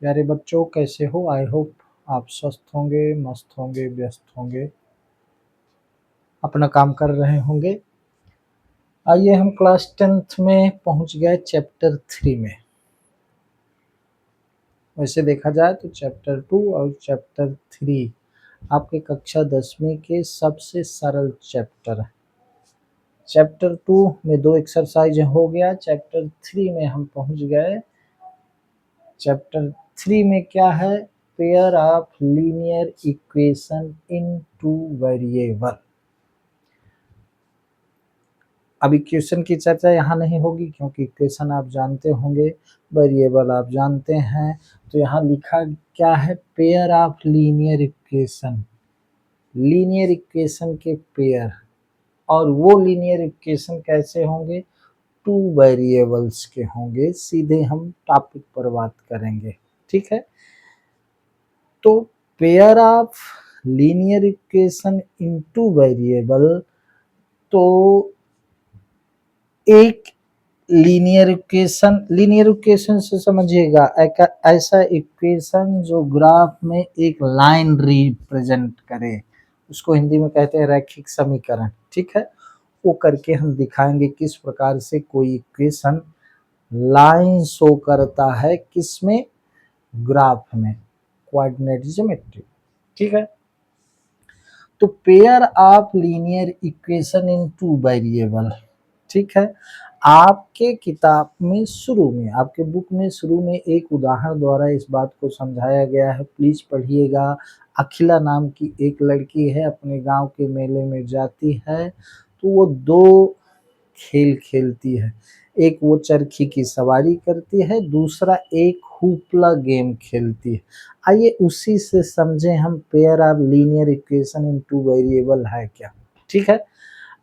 प्यारे बच्चों, कैसे हो? आई होप आप स्वस्थ होंगे, मस्त होंगे, व्यस्त होंगे, अपना काम कर रहे होंगे। आइए हम क्लास 10th में पहुंच गए चैप्टर 3 में। वैसे देखा जाए तो चैप्टर 2 और चैप्टर 3 आपके कक्षा 10वीं के सबसे सरल चैप्टर है। चैप्टर 2 में 2 एक्सरसाइज हो गया, चैप्टर 3 में हम पहुंच गए। चैप्टर 3 में क्या है? Pair of linear equation in two variable. अब इक्वेशन की चर्चा यहाँ नहीं होगी क्योंकि इक्वेशन आप जानते होंगे, वेरिएबल आप जानते हैं। तो यहाँ लिखा क्या है? Pair of linear equation, linear equation के पेयर। और वो लीनियर इक्वेशन कैसे होंगे? टू वेरिएबल्स के होंगे। सीधे हम टॉपिक पर बात करेंगे, ठीक है। तो pair of linear equation in two variable, तो एक लीनियर इक्वेशन से समझिएगा ऐसा इक्वेशन जो ग्राफ में एक लाइन रिप्रेजेंट करे, उसको हिंदी में कहते हैं रैखिक समीकरण, ठीक है। वो करके हम दिखाएंगे किस प्रकार से कोई इक्वेशन लाइन शो करता है, किसमें? ग्राफ में, कोऑर्डिनेट ज्योमेट्री, ठीक है। तो pair of linear equation in two variable, ठीक है। आपके किताब में शुरू में, आपके बुक में शुरू में एक उदाहरण द्वारा इस बात को समझाया गया है, प्लीज पढ़िएगा। अखिला नाम की एक लड़की है, अपने गांव के मेले में जाती है, तो वो 2 खेल खेलती है। एक वो चरखी की सवारी करती है, दूसरा एक हुपला गेम खेलती है। आइए उसी से समझें हम pair of linear equation in two variable है क्या, ठीक है।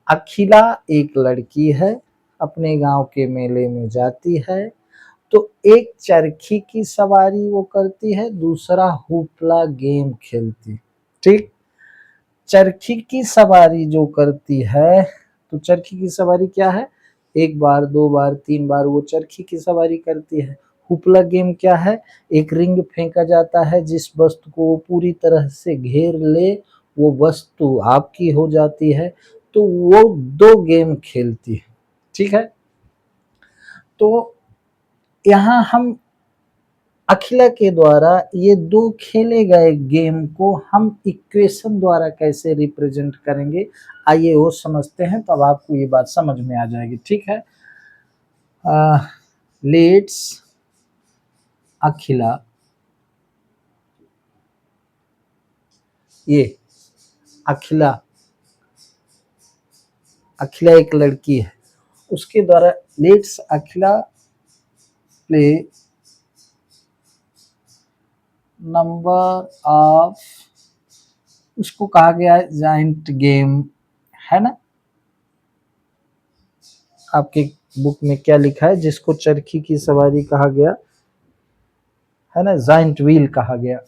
अखिला एक लड़की है, अपने गांव के मेले में जाती है, तो एक चरखी की सवारी वो करती है, दूसरा हुपला गेम खेलती, ठीक। चरखी की सवारी जो करती है, तो चरखी की सवारी क्या है? 1 बार 2 बार 3 बार वो चरखी की सवारी करती है। हुपला गेम क्या है? एक रिंग फेंका जाता है, जिस वस्तु को वो पूरी तरह से घेर ले वो वस्तु आपकी हो जाती है। तो वो 2 गेम खेलती है, ठीक है। तो यहाँ हम अखिला के द्वारा ये 2 खेले गए गेम को हम इक्वेशन द्वारा कैसे रिप्रेजेंट करेंगे, आइए वो समझते हैं, तब आपको ये बात समझ में आ जाएगी, ठीक है। लेट्स अखिला, ये अखिला एक लड़की है, उसके द्वारा let's Akhila play number of, उसको कहा गया है जाइंट गेम, है ना। आपके बुक में क्या लिखा है जिसको चरखी की सवारी कहा गया है ना? जाइंट व्हील कहा गया।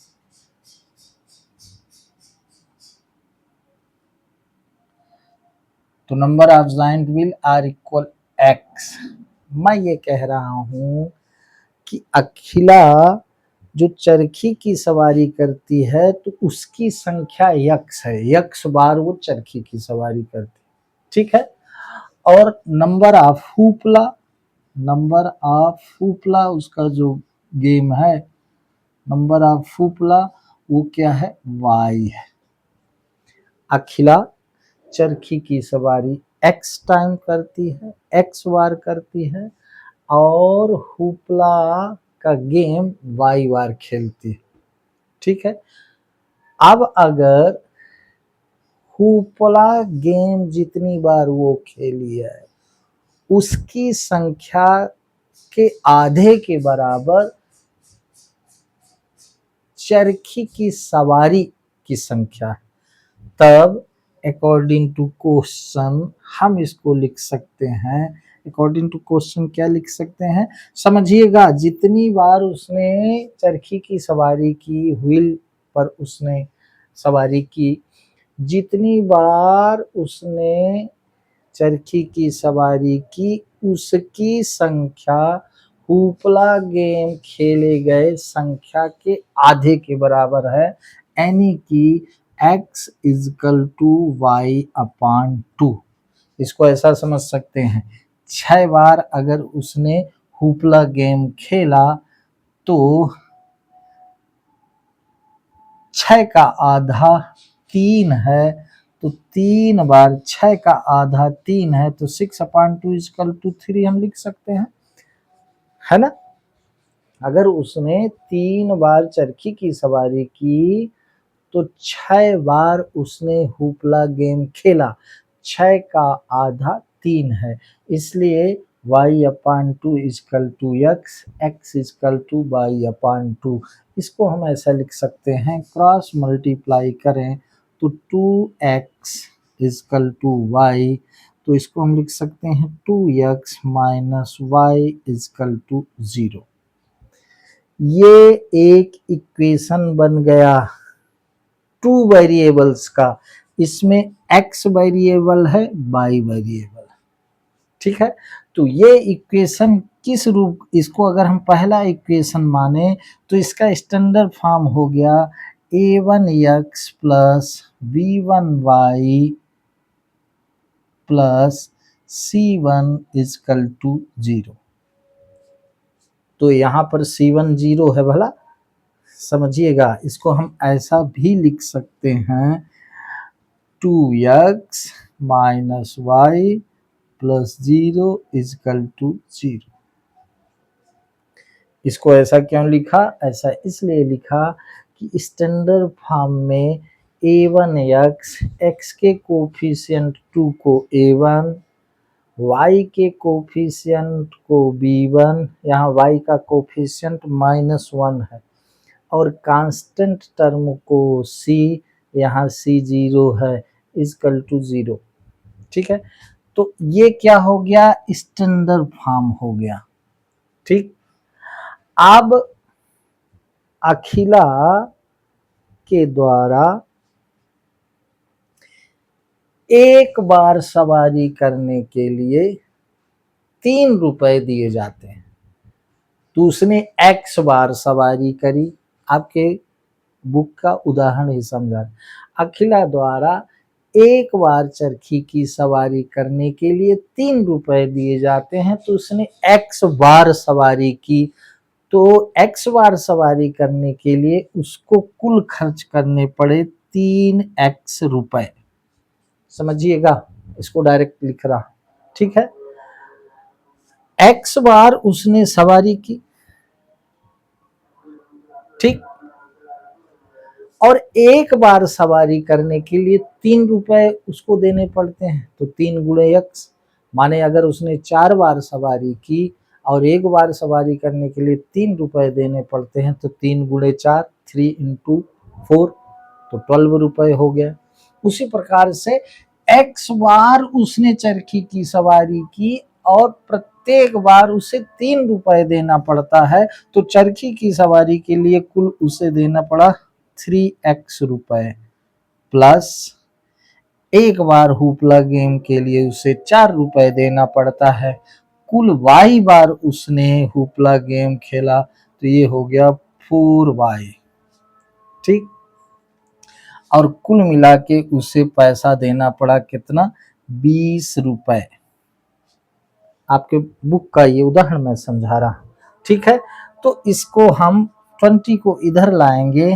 तो number of giant wheel are equal x. मैं ये कह रहा हूं कि अखिला जो चरखी की सवारी करती है, तो उसकी संख्या यक्स है, यक्स बार वो चरखी की सवारी करती है, ठीक है। और नंबर ऑफ हुपला उसका जो गेम है, नंबर ऑफ हुपला वो क्या है? वाई है। अखिला चरखी की सवारी एक्स टाइम करती है, एक्स बार करती है, और हुपला का गेम वाई बार खेलती है, ठीक है। अब अगर हुपला गेम जितनी बार वो खेली है, उसकी संख्या के आधे के बराबर चरखी की सवारी की संख्या है, तब अकॉर्डिंग टू क्वेश्चन हम इसको लिख सकते हैं। अकॉर्डिंग टू क्वेश्चन क्या लिख सकते हैं? समझिएगा, जितनी बार उसने चरखी की सवारी की, व्हील पर उसने सवारी की, जितनी बार उसने चरखी की सवारी की, उसकी संख्या हुपला गेम खेले गए संख्या के आधे के बराबर है, यानी कि x इजकल टू वाई अपान 2। इसको ऐसा समझ सकते हैं, 6 बार अगर उसने हुपला गेम खेला तो 6 का आधा 3 है, तो 3 बार 6 का आधा 3 है, तो 6/2 इजकल टू 3 हम लिख सकते हैं, है ना। अगर उसने 3 बार चरखी की सवारी की तो 6 बार उसने हुपला गेम खेला, 6 का आधा 3 है, इसलिए y/2 is equal to x is equal to y/2। इसको हम ऐसा लिख सकते हैं, क्रॉस मल्टीप्लाई करें तो 2x इजकल टू y, तो इसको हम लिख सकते हैं 2x minus y is equal to 0। ये एक इक्वेशन बन गया 2 वेरिएबल्स का, इसमें x वेरिएबल है, y वेरिएबल, ठीक है। तो ये इक्वेशन किस रूप, इसको अगर हम पहला इक्वेशन माने तो इसका स्टैंडर्ड फॉर्म हो गया a1x plus b1y plus c1 is equal to 0। तो यहाँ पर c1 0 है, भला समझिएगा। इसको हम ऐसा भी लिख सकते हैं 2x minus y plus 0 is equal to 0। इसको ऐसा क्यों लिखा? ऐसा इसलिए लिखा कि स्टैंडर्ड फॉर्म में a1x, x के कोफिशिएंट 2 को a1, y के कोफिशिएंट को b1, यहाँ y का कोफिशिएंट -1 है, और कांस्टेंट टर्म को c, यहाँ c 0 है, इजकल टू 0, ठीक है। तो ये क्या हो गया? स्टैंडर्ड फॉर्म हो गया, ठीक। अब अखिला के द्वारा एक बार सवारी करने के लिए 3 रुपए दिए जाते हैं, तो उसने x बार सवारी करी। आपके बुक का उदाहरण ही समझा। अखिला द्वारा एक बार चरखी की सवारी करने के लिए 3 रुपए दिए जाते हैं, तो उसने x बार सवारी की, तो x बार सवारी करने के लिए उसको कुल खर्च करने पड़े 3x रुपए। समझिएगा, इसको डायरेक्ट लिख रहा, ठीक है। x बार उसने सवारी की, ठीक, और एक बार सवारी करने के लिए 3 रुपए उसको देने पड़ते हैं, तो 3 गुणे x, माने अगर उसने 4 बार सवारी की और एक बार सवारी करने के लिए 3 रुपए देने पड़ते हैं, तो 3 गुणे 4, 3 इंटू 4, तो 12 रुपए हो गया। उसी प्रकार से x बार उसने चरखी की सवारी की और प्रत्येक बार उसे 3 रुपए देना पड़ता है, तो चरखी की सवारी के लिए कुल उसे देना पड़ा 3x रुपए, प्लस एक बार हुपला गेम के लिए उसे 4 रुपए देना पड़ता है, कुल y बार उसने हुपला गेम खेला, तो ये हो गया 4y, ठीक। और कुल मिला के उसे पैसा देना पड़ा कितना? 20 रुपए। आपके बुक का ये उदाहरण मैं समझा रहा, ठीक है। तो इसको हम 20 को इधर लाएंगे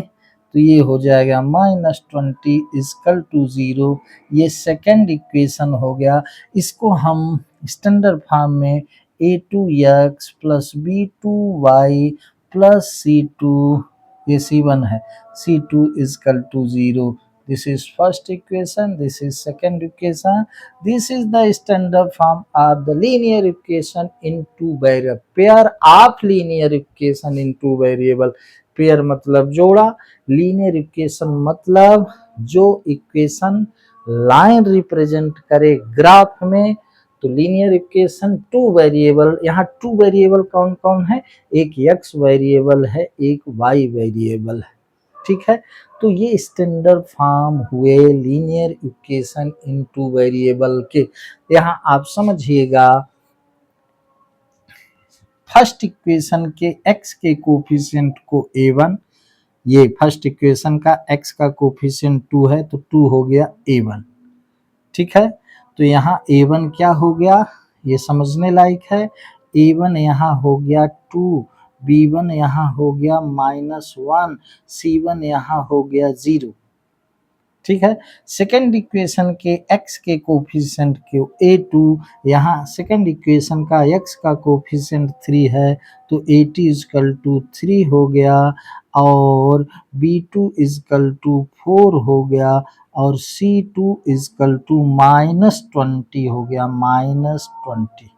तो ये हो जाएगा -20 इजकल टू 0। ये सेकंड इक्वेशन हो गया। इसको हम स्टैंडर्ड फॉर्म में a2x plus b2y plus c2, ये c1 है, c2 is equal to 0। This is first equation, this is second equation, this is the standard form of the linear equation in two variable, pair of linear equation in two variable। Pair मतलब जोड़ा, linear equation मतलब जो equation line represent करे graph में, तो linear equation 2 variable, यहाँ 2 variable कौन कौन है? एक x वेरिएबल है, एक y वेरिएबल है, ठीक है। तो ये स्टैंडर्ड फॉर्म हुए लीनियर इक्वेशन इन 2 वेरिएबल के। यहाँ आप समझिएगा फर्स्ट इक्वेशन के x के कोफिशिएंट को a1, ये फर्स्ट इक्वेशन का x का कोफिशिएंट 2 है तो 2 हो गया a1, ठीक है। तो यहाँ a1 क्या हो गया, ये समझने लायक है। a1 यहाँ हो गया 2, b1 यहाँ हो गया -1, c1 यहाँ हो गया 0, ठीक है। सेकेंड इक्वेशन के x के कोफिशिएंट को a2, यहाँ सेकेंड इक्वेशन का x का कोफिशिएंट 3 है तो a2 = 3 हो गया, और b2 = 4 हो गया, और c2 = -20 हो गया, -20।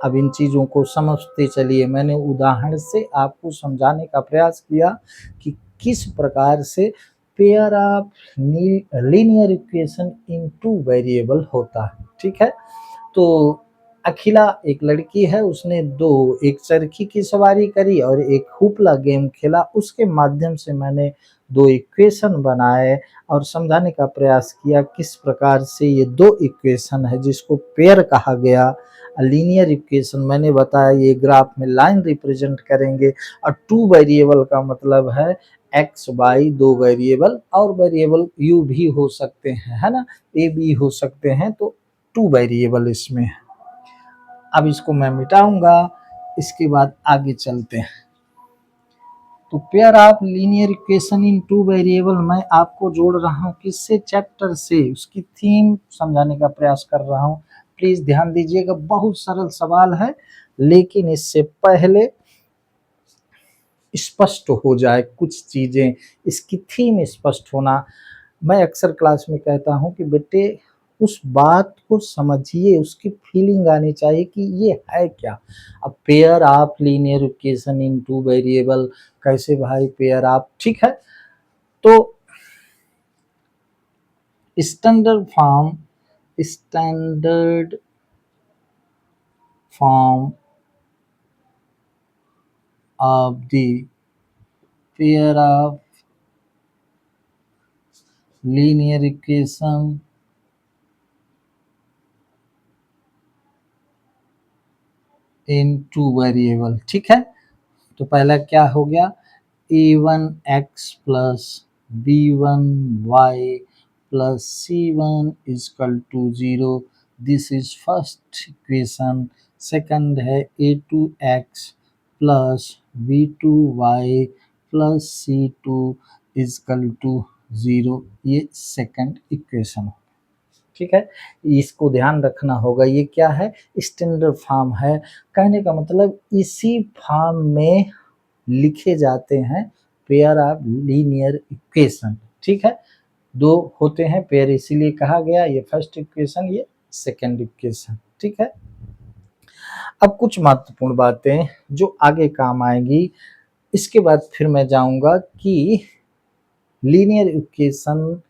अब इन चीज़ों को समझते चलिए। मैंने उदाहरण से आपको समझाने का प्रयास किया कि किस प्रकार से pair of linear equation in 2 variable होता है, ठीक है। तो अखिला एक लड़की है, उसने एक चरखी की सवारी करी और एक हुपला गेम खेला। उसके माध्यम से मैंने 2 इक्वेशन बनाए और समझाने का प्रयास किया किस प्रकार से ये 2 इक्वेशन है जिसको पेयर कहा गया। लीनियर इक्वेशन मैंने बताया ये ग्राफ में लाइन रिप्रेजेंट करेंगे, और 2 वेरिएबल का मतलब है एक्स वाई, 2 वेरिएबल, और वेरिएबल यू भी हो सकते हैं, है ना, ए बी हो सकते हैं, तो 2 वेरिएबल इसमें है। अब इसको मैं मिटाऊंगा, इसके बाद आगे चलते हैं। तो pair of linear equation in 2 variable मैं आपको जोड़ रहा हूँ किससे, चैप्टर से, उसकी थीम समझाने का प्रयास कर रहा हूँ। प्लीज ध्यान दीजिएगा, बहुत सरल सवाल है, लेकिन इससे पहले स्पष्ट हो जाए कुछ चीजें, इसकी थीम स्पष्ट होना। मैं अक्सर क्लास में कहता हूँ कि बेटे उस बात को समझिए, उसकी फीलिंग आनी चाहिए कि ये है क्या। अब pair of linear equation in 2 variable कैसे भाई, पेयर ऑफ, ठीक है। तो standard form of the pair of linear equation in 2 variable, ठीक है। तो पहला क्या हो गया, a1x plus b1y plus c1 = 0, this is first equation. Second है a2x plus b2y plus c2 = 0, ये सेकंड इक्वेशन, ठीक है। इसको ध्यान रखना होगा, ये क्या है, स्टैंडर्ड फॉर्म है। कहने का मतलब इसी फॉर्म में लिखे जाते हैं पेयर ऑफ लीनियर इक्वेशन, ठीक है। 2 होते हैं पेयर, इसीलिए कहा गया, ये फर्स्ट इक्वेशन, ये सेकंड इक्वेशन, ठीक है। अब कुछ महत्वपूर्ण बातें जो आगे काम आएंगी, इसके बाद फिर मैं जाऊंगा कि लीनियर इक्वेशन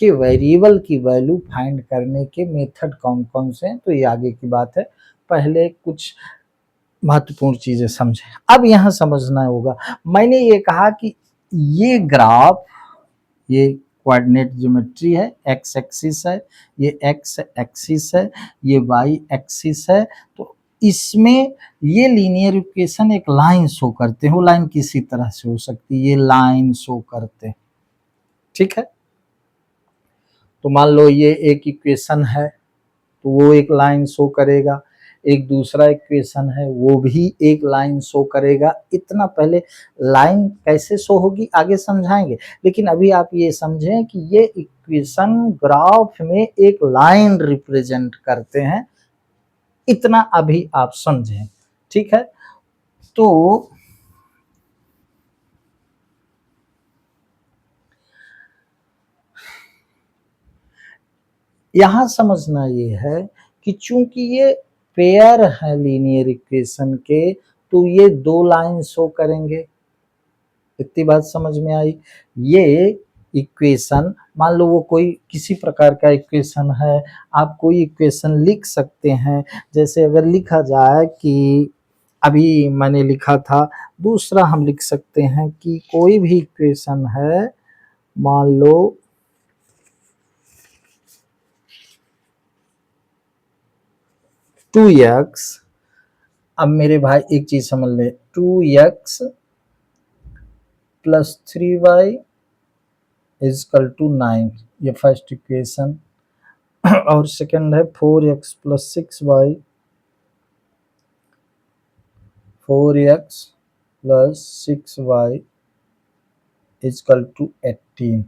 के वेरिएबल की वैल्यू फाइंड करने के मेथड कौन कौन से हैं, तो ये आगे की बात है। पहले कुछ महत्वपूर्ण चीजें समझें। अब यहाँ समझना होगा, मैंने ये कहा कि ये ग्राफ, ये कोऑर्डिनेट ज्योमेट्री है, एक्स एक्सिस है, ये एक्स एक्सिस है, ये वाई एक्सिस है, तो इसमें ये लीनियर इक्वेशन एक लाइन शो करते हैं। वो लाइन किसी तरह से हो सकती है, ये लाइन शो करते हैं, ठीक है। तो मान लो ये एक इक्वेशन है तो वो एक लाइन शो करेगा, एक दूसरा इक्वेशन है वो भी एक लाइन शो करेगा। इतना पहले लाइन कैसे शो होगी आगे समझाएंगे, लेकिन अभी आप ये समझें कि ये इक्वेशन ग्राफ में एक लाइन रिप्रेजेंट करते हैं, इतना अभी आप समझें, ठीक है। तो यहाँ समझना ये है कि चूंकि ये पेयर है लीनियर इक्वेशन के, तो ये 2 लाइन शो करेंगे। इतनी बात समझ में आई। ये इक्वेशन, मान लो वो कोई किसी प्रकार का इक्वेशन है, आप कोई इक्वेशन लिख सकते हैं। जैसे अगर लिखा जाए कि अभी मैंने लिखा था, दूसरा हम लिख सकते हैं कि कोई भी इक्वेशन है, मान लो 2x अब मेरे भाई एक चीज समझ ले, 2x plus 3y is equal to 9, ये फर्स्ट इक्वेशन। और सेकंड है 4x plus 6y, 4x plus 6y is equal to 18।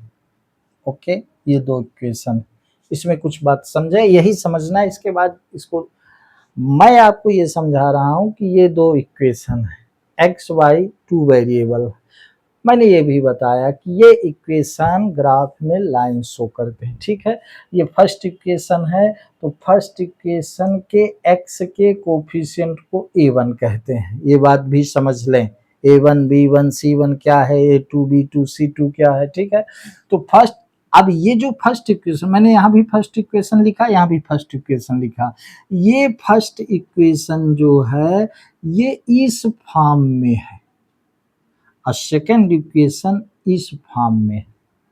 Okay, ये दो इक्वेशन, इसमें कुछ बात समझे, यही समझना है। इसके बाद इसको मैं आपको ये समझा रहा हूं कि ये दो इक्वेशन है, एक्स वाई टू वेरिएबल। मैंने ये भी बताया कि ये इक्वेशन ग्राफ में लाइन शो करते हैं, ठीक है। ये फर्स्ट इक्वेशन है, तो फर्स्ट इक्वेशन के एक्स के कोफिशिएंट को a1 कहते हैं, ये बात भी समझ लें। a1 b1 c1 क्या है, a2 b2 c2 क्या है, ठीक है। तो फर्स्ट, अब ये जो फर्स्ट इक्वेशन, मैंने यहाँ भी फर्स्ट इक्वेशन लिखा, यहाँ भी फर्स्ट इक्वेशन लिखा, ये फर्स्ट इक्वेशन जो है ये इस फॉर्म में है और सेकेंड इक्वेशन इस फॉर्म में,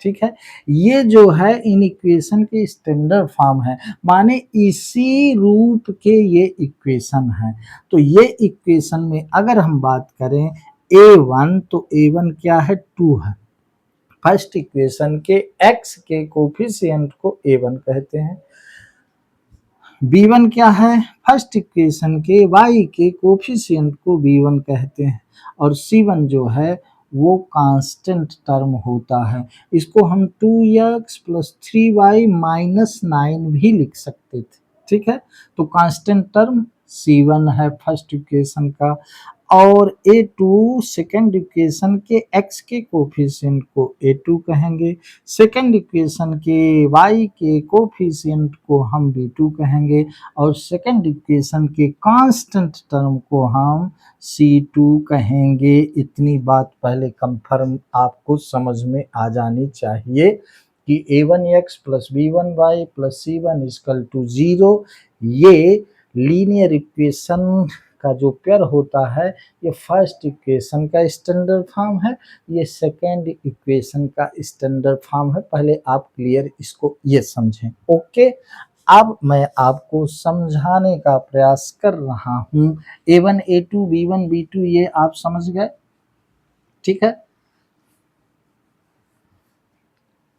ठीक है। ये जो है इन इक्वेशन के स्टैंडर्ड फॉर्म है, माने इसी रूप के ये इक्वेशन है। तो ये इक्वेशन में अगर हम बात करें a1, तो a1 क्या है, 2 है। फर्स्ट इक्वेशन के x के कोफिशिएंट को a1 कहते हैं। b1 क्या है, फर्स्ट इक्वेशन के y के कोफिशिएंट को b1 कहते हैं। और c1 जो है वो कांस्टेंट टर्म होता है, इसको हम 2x प्लस 3y माइनस 9 भी लिख सकते थे, ठीक है। तो कांस्टेंट टर्म c1 है फर्स्ट इक्वेशन का, और a2 सेकेंड इक्वेशन के x के कोफिशिएंट को a2 कहेंगे, सेकेंड इक्वेशन के y के कोफिशिएंट को हम b2 कहेंगे, और सेकेंड इक्वेशन के कांस्टेंट टर्म को हम c2 कहेंगे। इतनी बात पहले कंफर्म आपको समझ में आ जानी चाहिए कि a1x plus b1y plus c1 equal to 0, ये लीनियर इक्वेशन का जो पेयर होता है ये फर्स्ट इक्वेशन का स्टैंडर्ड फॉर्म है, ये सेकेंड इक्वेशन का स्टैंडर्ड फॉर्म है। पहले आप क्लियर इसको ये समझें, ओके। अब मैं आपको समझाने का प्रयास कर रहा हूँ, a1 a2 b1 b2 ये आप समझ गए, ठीक है।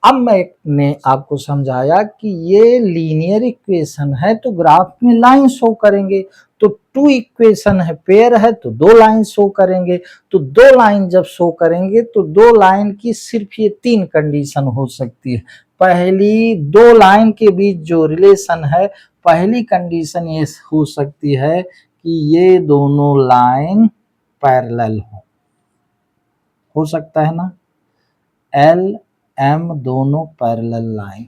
अब मैंने आपको समझाया कि ये लीनियर इक्वेशन है तो ग्राफ में लाइन शो करेंगे, तो टू इक्वेशन है, पेयर है, तो दो लाइन शो करेंगे। तो दो लाइन जब शो करेंगे तो दो लाइन की सिर्फ ये तीन कंडीशन हो सकती है। पहली, दो लाइन के बीच जो रिलेशन है, पहली कंडीशन ये हो सकती है कि ये दोनों लाइन पैरेलल हो सकता है ना, एल एम दोनों पैरेलल लाइन,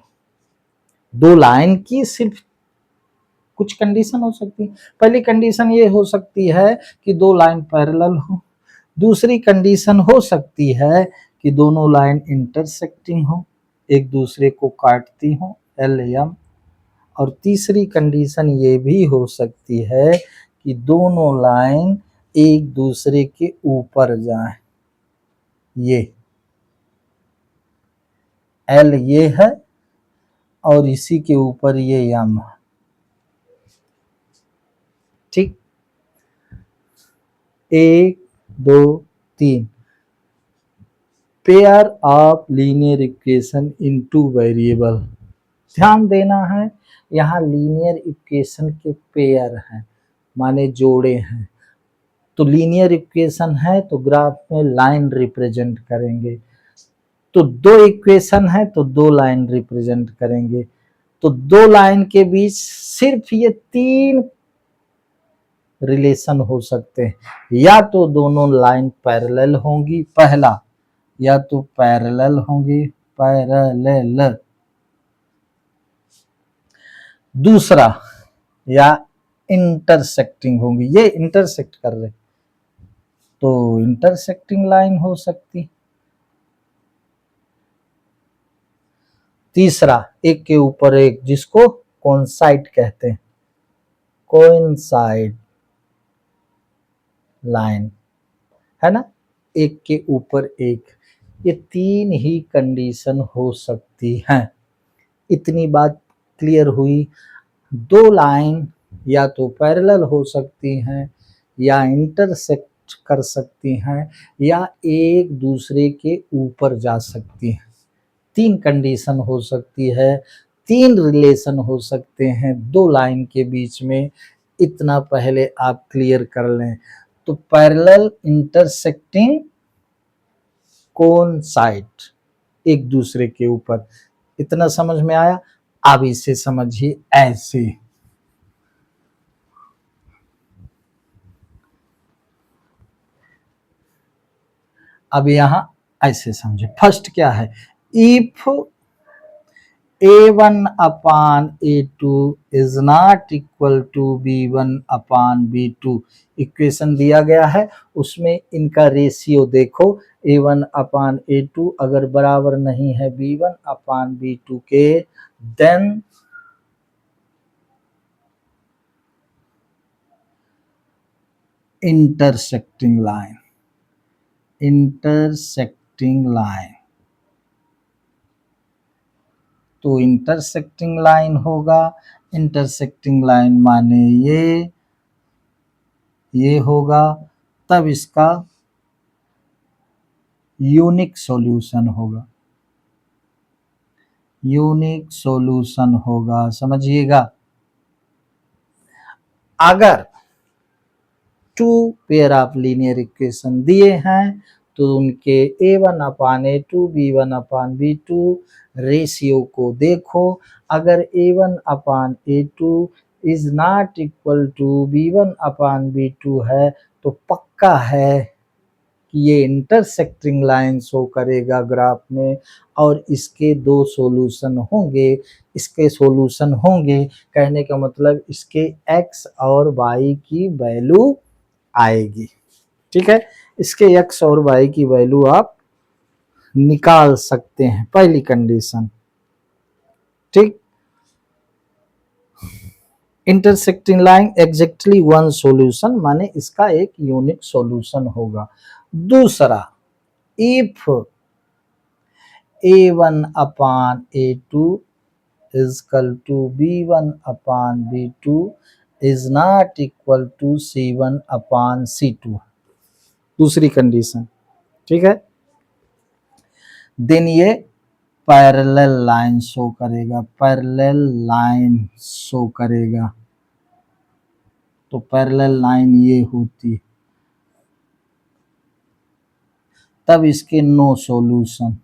दो लाइन की सिर्फ कुछ कंडीशन हो सकती है। पहली कंडीशन ये हो सकती है कि दो लाइन पैरेलल हो, दूसरी कंडीशन हो सकती है कि दोनों लाइन इंटरसेक्टिंग हो, एक दूसरे को काटती हो, एल एम, और तीसरी कंडीशन ये भी हो सकती है कि दोनों लाइन एक दूसरे के ऊपर जाएं, ये एल ये है और इसी के ऊपर ये यम, ठीक। एक दो तीन, pair of linear equation in two variable. ध्यान देना है, यहाँ लीनियर इक्वेशन के पेयर हैं, माने जोड़े हैं। तो लीनियर इक्वेशन है तो ग्राफ में लाइन रिप्रेजेंट करेंगे, तो दो इक्वेशन है तो दो लाइन रिप्रेजेंट करेंगे। तो दो लाइन के बीच सिर्फ ये तीन रिलेशन हो सकते हैं, या तो दोनों लाइन पैरेलल होंगी, पहला, या तो पैरेलल होंगी, पैरेलल, दूसरा, या इंटरसेक्टिंग होंगी, ये इंटरसेक्ट कर रहे तो इंटरसेक्टिंग लाइन हो सकती। तीसरा, एक के ऊपर एक, जिसको कोइंसाइड कहते हैं, कोइंसाइड लाइन है ना, एक के ऊपर एक, ये तीन ही कंडीशन हो सकती हैं। इतनी बात क्लियर हुई। दो लाइन या तो पैरेलल हो सकती हैं या इंटरसेक्ट कर सकती हैं या एक दूसरे के ऊपर जा सकती हैं। 3 कंडीशन हो सकती है, 3 रिलेशन हो सकते हैं 2 लाइन के बीच में, इतना पहले आप क्लियर कर लें। तो पैरेलल इंटरसेक्टिंग कोइंसाइड, एक दूसरे के ऊपर, इतना समझ में आया। अब इसे समझिए ऐसे, अब यहां ऐसे समझे। फर्स्ट क्या है, if A1 upon A2 is not equal to B1 upon B2, equation दिया गया है, उसमें इनका रेशियो देखो, A1 अपान A2 अगर बराबर नहीं है B1 अपान B2 के, then intersecting line, intersecting line, तो इंटरसेक्टिंग लाइन होगा, इंटरसेक्टिंग लाइन माने ये होगा, तब इसका यूनिक सॉल्यूशन होगा, यूनिक सॉल्यूशन होगा, समझिएगा। अगर 2 पेयर ऑफ लीनियर इक्वेशन दिए हैं तो उनके A1 upon A2 B1 upon B2 ratio को देखो। अगर A1 upon A2 is not equal to B1 upon B2 है तो पक्का है कि ये इंटरसेक्टिंग लाइन शो करेगा ग्राफ में, और इसके 2 सॉल्यूशन होंगे, इसके सॉल्यूशन होंगे, कहने का मतलब इसके x और y की वैल्यू आएगी। ठीक है, इसके x और y की वैल्यू आप निकाल सकते हैं, पहली कंडीशन। ठीक, intersecting line exactly one solution, माने इसका एक यूनिक सॉल्यूशन होगा। दूसरा, if A1 upon A2 is equal to B1 upon B2 is not equal to C1 upon C2, दूसरी कंडीशन। ठीक है, देन ये पैरेलल लाइन शो करेगा, पैरेलल लाइन शो करेगा, तो पैरेलल लाइन ये होती, तब इसके नो सॉल्यूशन,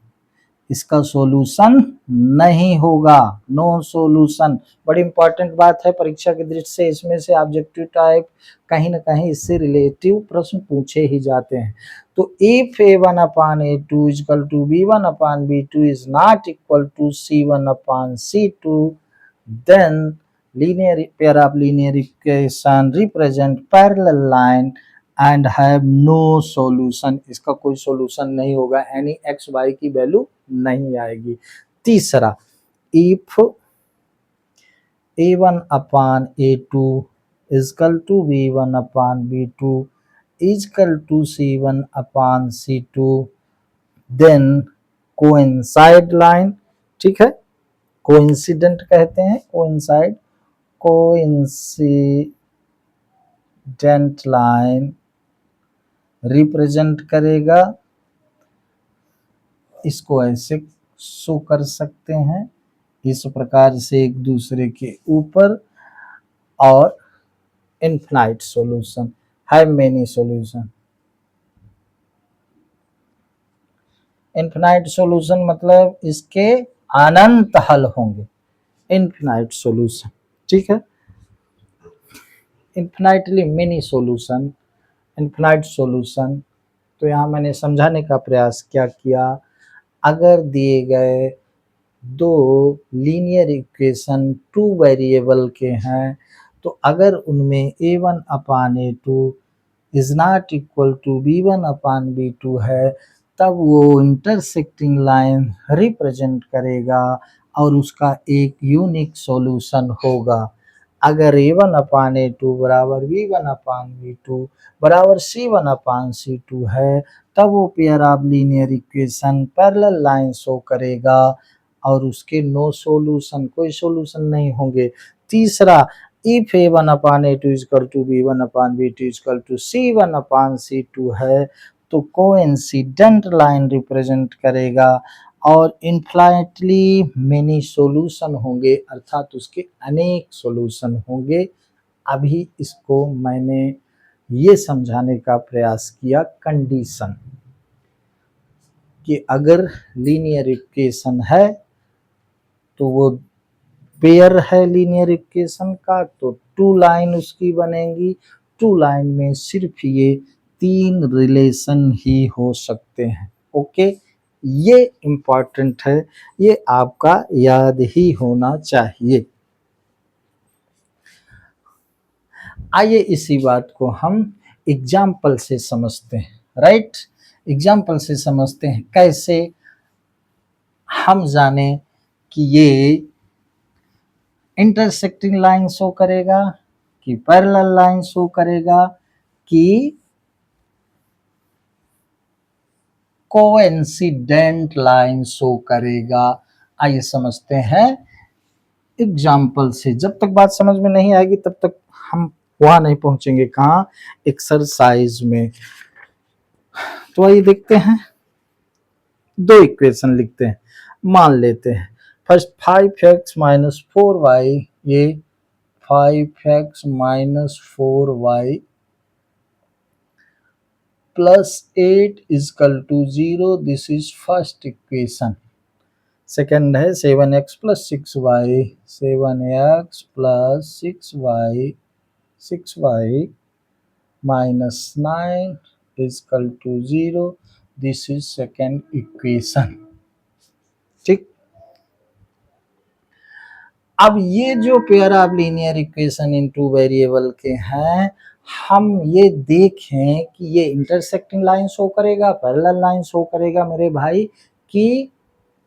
इसका सॉल्यूशन नहीं होगा, नो सॉल्यूशन। बड़ी इंपॉर्टेंट बात है परीक्षा की दृष्टि से, इसमें से ऑब्जेक्टिव टाइप कहीं ना कहीं इससे रिलेटिव प्रश्न पूछे ही जाते हैं। तो if A1 upon A2 equal to B1 upon B2 is not equal to C1 upon C2, then linear pair of linear equation represent parallel line and have no solution, इसका कोई सॉल्यूशन नहीं होगा, यानी एक्स वाई की value नहीं आएगी। तीसरा, if A1 upon A2 is equal to B1 upon B2 is equal to C1 upon C2, then coincide line. ठीक है, कोइंसिडेंट कहते हैं, कोइंसाइड, कोइंसिडेंट लाइन रिप्रेजेंट करेगा, इसको ऐसे शो कर सकते हैं, इस प्रकार से एक दूसरे के ऊपर, और infinite solution, have many solution. Infinite solution मतलब इसके अनंत हल होंगे, इनफिनाइट सॉल्यूशन। ठीक है, infinitely many solution, infinite solution. तो यहाँ मैंने समझाने का प्रयास क्या किया, अगर दिए गए 2 लीनियर इक्वेशन 2 वेरिएबल के हैं, तो अगर उनमें A1 upon A2 is not equal to B1 upon B2 है, तब वो इंटरसेक्टिंग लाइन रिप्रेजेंट करेगा और उसका एक यूनिक सॉल्यूशन होगा। अगर A1 अपान A2 बराबर B1 अपान B2 बराबर C1 अपान C2 है, तब वो pair of linear equation parallel line show करेगा और उसके नो सॉल्यूशन, कोई सॉल्यूशन नहीं होंगे। तीसरा, if A1/A2 equal to B1/B2 equal to C1/C2 है तो कोइंसिडेंट लाइन रिप्रेजेंट करेगा और इनफाइनाइटली मेनी सॉल्यूशन होंगे, अर्थात उसके अनेक सॉल्यूशन होंगे। अभी इसको मैंने ये समझाने का प्रयास किया कंडीशन कि अगर लीनियर इक्वेशन है तो वो पेयर है लीनियर इक्वेशन का, तो टू लाइन उसकी बनेंगी। टू लाइन में सिर्फ ये तीन रिलेशन ही हो सकते हैं। ओके, ये इंपॉर्टेंट है, ये आपका याद ही होना चाहिए। आइए इसी बात को हम एग्जाम्पल से समझते हैं। राइट, एग्जाम्पल से समझते हैं कैसे हम जाने कि ये इंटरसेक्टिंग लाइन शो करेगा कि पैरेलल लाइन शो करेगा कि कोइंसिडेंट लाइन शो करेगा। आइए समझते हैं एग्जाम्पल से। जब तक बात समझ में नहीं आएगी तब तक हम वहां नहीं पहुंचेंगे, कहां, एक्सरसाइज में। तो आइए देखते हैं, दो इक्वेशन लिखते हैं, मान लेते हैं। फर्स्ट 5x माइनस 4y, ये 5x minus 4y plus 8 is equal to 0, this is first equation. Second है 7x plus 6y, 7x plus 6y minus 9 is equal to 0, this is second equation. ठीक, अब ये जो pair of linear equation in two variable के हैं, हम ये देखें कि ये इंटरसेक्टिंग लाइन शो करेगा, पैरेलल लाइन शो करेगा मेरे भाई, कि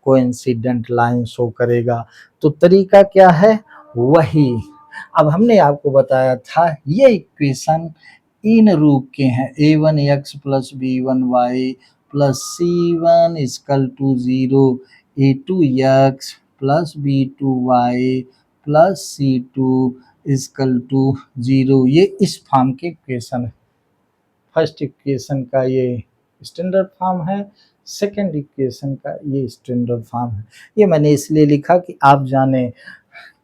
कोइंसिडेंट लाइन शो करेगा। तो तरीका क्या है, वही अब हमने आपको बताया था। ये इक्वेशन इन रूप के हैं, a1x plus b1y plus c1 equal to 0, a2x plus b2y plus c2 equal to 0, ये इस फॉर्म के इक्वेशन है। फर्स्ट इक्वेशन का ये स्टैंडर्ड फॉर्म है, सेकेंड इक्वेशन का ये स्टैंडर्ड फॉर्म है। ये मैंने इसलिए लिखा कि आप जाने।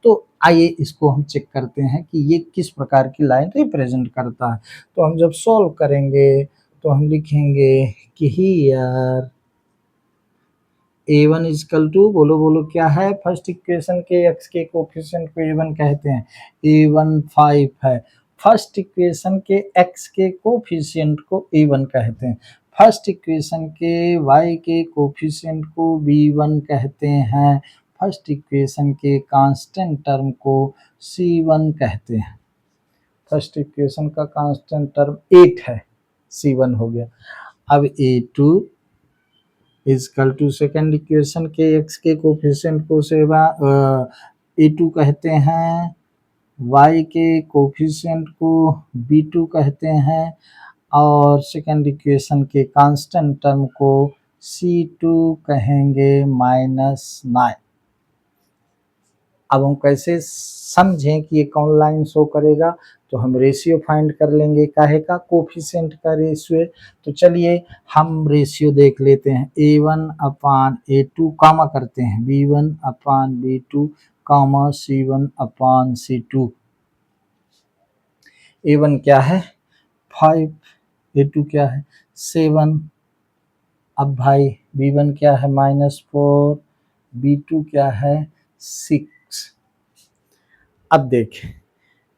तो आइए इसको हम चेक करते हैं कि ये किस प्रकार की लाइन रिप्रेजेंट करता है। तो हम जब सॉल्व करेंगे तो हम लिखेंगे कि हियर a1 इजकल टू, बोलो बोलो क्या है, फर्स्ट इक्वेशन के x के कोफिशिएंट को a1 कहते हैं, a1 5 है। फर्स्ट इक्वेशन के x के कोफिशिएंट को a1 कहते हैं। फर्स्ट इक्वेशन के y के कोफिशिएंट को b1 कहते हैं। फर्स्ट इक्वेशन के कांस्टेंट टर्म को c1 कहते हैं। फर्स्ट इक्वेशन का कांस्टेंट टर्म 8 है, c1 हो गया। अब a2 is equal to second equation के x के कोफिशिएंट को a2 कहते हैं, y के कोफिशिएंट को b2 कहते हैं, और सेकेंड इक्वेशन के कांस्टेंट टर्म को c2 कहेंगे -9। अब हम कैसे समझें कि ये कौन लाइन शो करेगा, तो हम रेशियो फाइंड कर लेंगे, काहे का, कोफिशिएंट का रेशियो। तो चलिए हम रेशियो देख लेते हैं, a1/a2 कामा करते हैं, b1/b2 कामा c1/c2। a1 क्या है 5, a2 क्या है 7। अब भाई b1 क्या है -4, b2 क्या है 6। अब देखें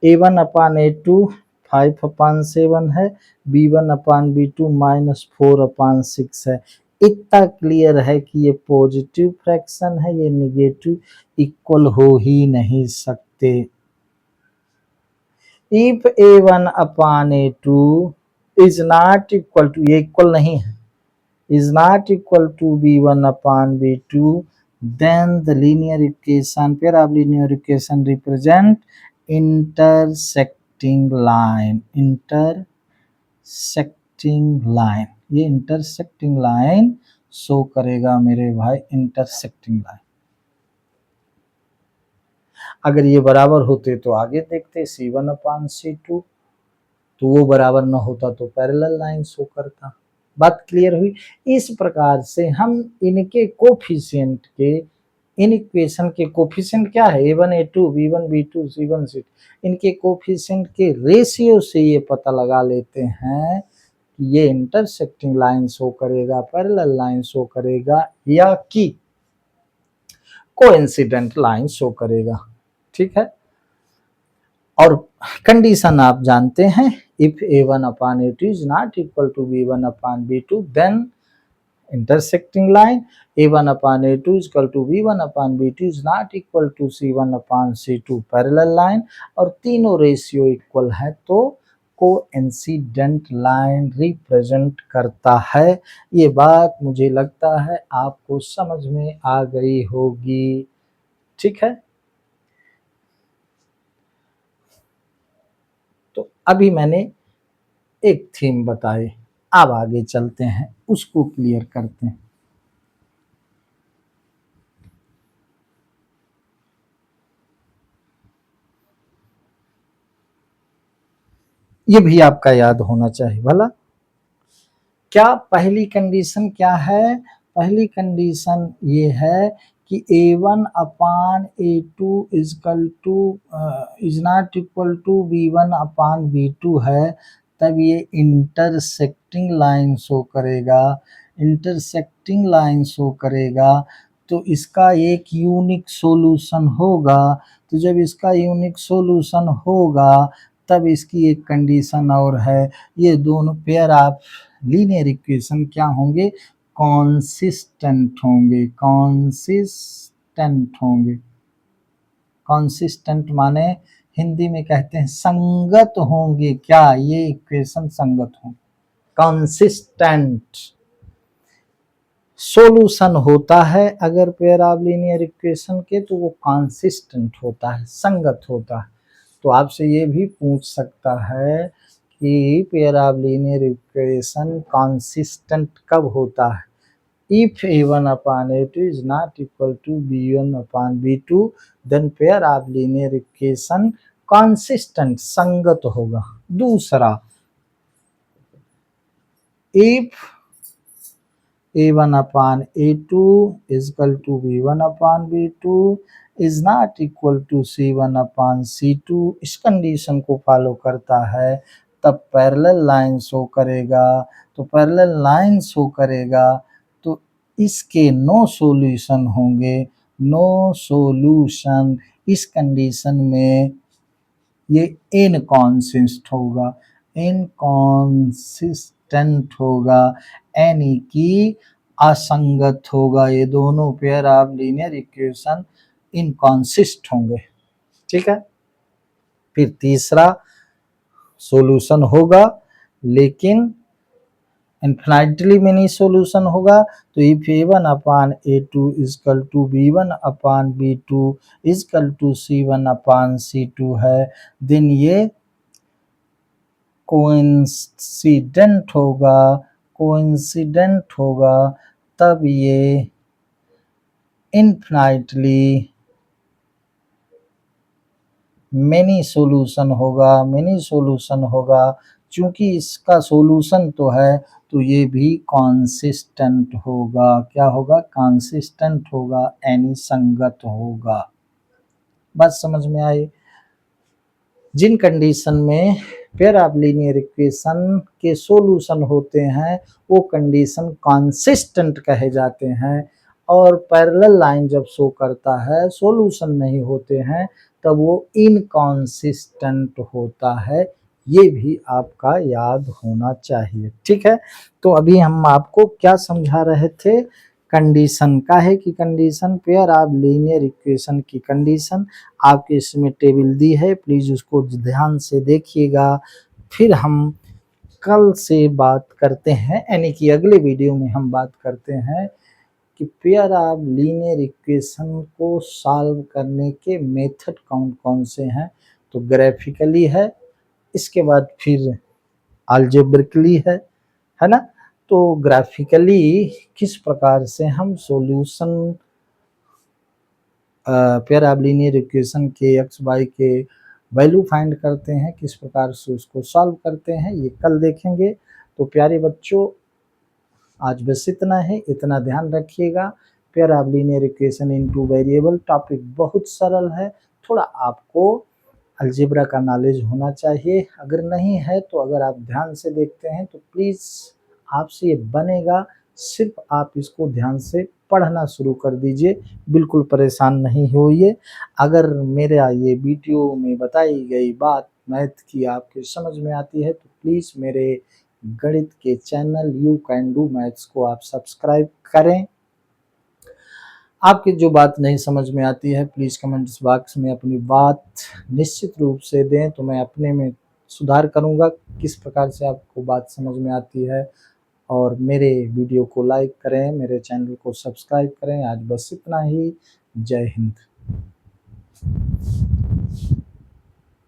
a1/a2 5/7 है, b1/b2 -4/6 है। इतना क्लियर है कि ये पॉजिटिव फ्रैक्शन है, ये निगेटिव इक्वल हो ही नहीं सकते। If a1/a2 is not equal to, ये इक्वल नहीं है, is not equal to b1/b2, then the linear equation, pair of linear equation represent intersecting line, intersecting line। ये intersecting line शो करेगा मेरे भाई, intersecting line। अगर ये बराबर होते तो आगे देखते C1/C2, तो वो बराबर न होता तो पैरेलल लाइन शो करता। बात क्लियर हुई। इस प्रकार से हम इनके कोफिशिएंट के, इन इक्वेशन के कोफिशिएंट क्या है, A1 A2 B1 B2 C1 C2, इनके कोफिशिएंट के रेशियो से ये पता लगा लेते हैं कि ये इंटरसेक्टिंग लाइन शो करेगा, पैरेलल लाइन शो करेगा, या कि कोइंसिडेंट लाइन शो करेगा। ठीक है। और कंडीशन आप जानते हैं, if A1/A2 is not equal to B1/B2, then intersecting line A1/A2 is equal to B1/B2 is not equal to C1/C2 parallel line, और तीनों रेशियो इक्वल है तो कोइंसिडेंट लाइन रिप्रेजेंट करता है। ये बात मुझे लगता है आपको समझ में आ गई होगी। ठीक है। तो अभी मैंने एक थीम बताई, अब आगे चलते हैं, उसको क्लियर करते हैं। ये भी आपका याद होना चाहिए भला। क्या पहली कंडीशन क्या है? पहली कंडीशन ये है कि A1/A2 is not equal to B1/B2 है, तब ये इंटरसेक्टिंग लाइन शो करेगा। इंटरसेक्टिंग लाइन शो करेगा तो इसका एक यूनिक सॉल्यूशन होगा। तो जब इसका यूनिक सॉल्यूशन होगा तब इसकी एक कंडीशन और है, ये दोनों पेयर ऑफ लीनियर इक्वेशन क्या होंगे? कॉन्सिस्टेंट होंगे। कॉन्सिस्टेंट होंगे। कॉन्सिस्टेंट माने हिंदी में कहते हैं संगत होंगे। क्या ये इक्वेशन संगत होंगे? कॉन्सिस्टेंट सॉल्यूशन होता है अगर पेयर ऑफ लीनियर इक्वेशन के, तो वो कॉन्सिस्टेंट होता है, संगत होता है। तो आपसे ये भी पूछ सकता है कि pair of linear equation consistent कब होता है? If A1/A2 is not equal to B1/B2, then pair of linear equation consistent संगत होगा। दूसरा, if A1/A2 is equal to B1/B2 is not equal to C1/C2, इस कंडीशन को फॉलो करता है, तब पैरेलल लाइन शो करेगा। तो पैरेलल लाइन शो करेगा तो इसके नो सॉल्यूशन होंगे। नो सॉल्यूशन, इस कंडीशन में ये इनकॉन्सिस्ट होगा, इनकॉन्सिस्टेंट होगा, यानी कि असंगत होगा। ये दोनों पेयर ऑफ लीनियर इक्वेशन इनकॉन्सिस्ट होंगे। ठीक है। फिर तीसरा, सॉल्यूशन होगा लेकिन इन्फिनिटली मेनी सॉल्यूशन होगा। तो if A1/A2 is equal to B1/B2 is equal to C1/C2 है, देन ये कोइंसिडेंट होगा। कोइंसिडेंट होगा तब ये इन्फिनिटली मेनी सॉल्यूशन होगा। मेनी सॉल्यूशन होगा क्योंकि इसका सॉल्यूशन तो है, तो ये भी कॉन्सिस्टेंट होगा। क्या होगा? कॉन्सिस्टेंट होगा, यानी संगत होगा। बात समझ में आई? जिन कंडीशन में पेयर ऑफ लीनियर इक्वेशन के सॉल्यूशन होते हैं वो कंडीशन कॉन्सिस्टेंट कहे जाते हैं, और पैरेलल लाइन जब शो करता है, सॉल्यूशन नहीं होते हैं, तब वो इनकॉन्सिस्टेंट होता है। ये भी आपका याद होना चाहिए। ठीक है। तो अभी हम आपको क्या समझा रहे थे? कंडीशन का है कि condition pair of linear equation की कंडीशन आपके इसमें टेबल दी है, प्लीज उसको ध्यान से देखिएगा। फिर हम कल से बात करते हैं, यानी कि अगले वीडियो में हम बात करते हैं कि पेयर ऑफ लीनियर इक्वेशन को सॉल्व करने के मेथड कौन कौन से हैं। तो ग्राफिकली है, इसके बाद फिर अलजेब्रिकली है ना। तो ग्राफिकली किस प्रकार से हम सॉल्यूशन फिर आप लीनियर इक्वेशन के एक्स वाई के वैल्यू फाइंड करते हैं, किस प्रकार से उसको सॉल्व करते हैं, ये कल देखेंगे। तो प्यारे बच्चों, आज बस इतना है, इतना ध्यान रखिएगा। फिर आप linear equation into variable topic बहुत सरल है, थोड़ा आपको अलजेब्रा का नॉलेज होना चाहिए। अगर नहीं है तो अगर आप ध्यान से देखते हैं तो प्लीज़ आपसे ये बनेगा, सिर्फ आप इसको ध्यान से पढ़ना शुरू कर दीजिए, बिल्कुल परेशान नहीं होइए। अगर मेरा ये वीडियो में बताई गई बात मैथ की आपके समझ में आती है तो प्लीज़ मेरे गणित के channel you can do maths को आप सब्सक्राइब करें। आपकी जो बात नहीं समझ में आती है प्लीज़ कमेंट्स बॉक्स में अपनी बात निश्चित रूप से दें, तो मैं अपने में सुधार करूँगा किस प्रकार से आपको बात समझ में आती है। और मेरे वीडियो को लाइक करें, मेरे चैनल को सब्सक्राइब करें। आज बस इतना ही। जय हिंद।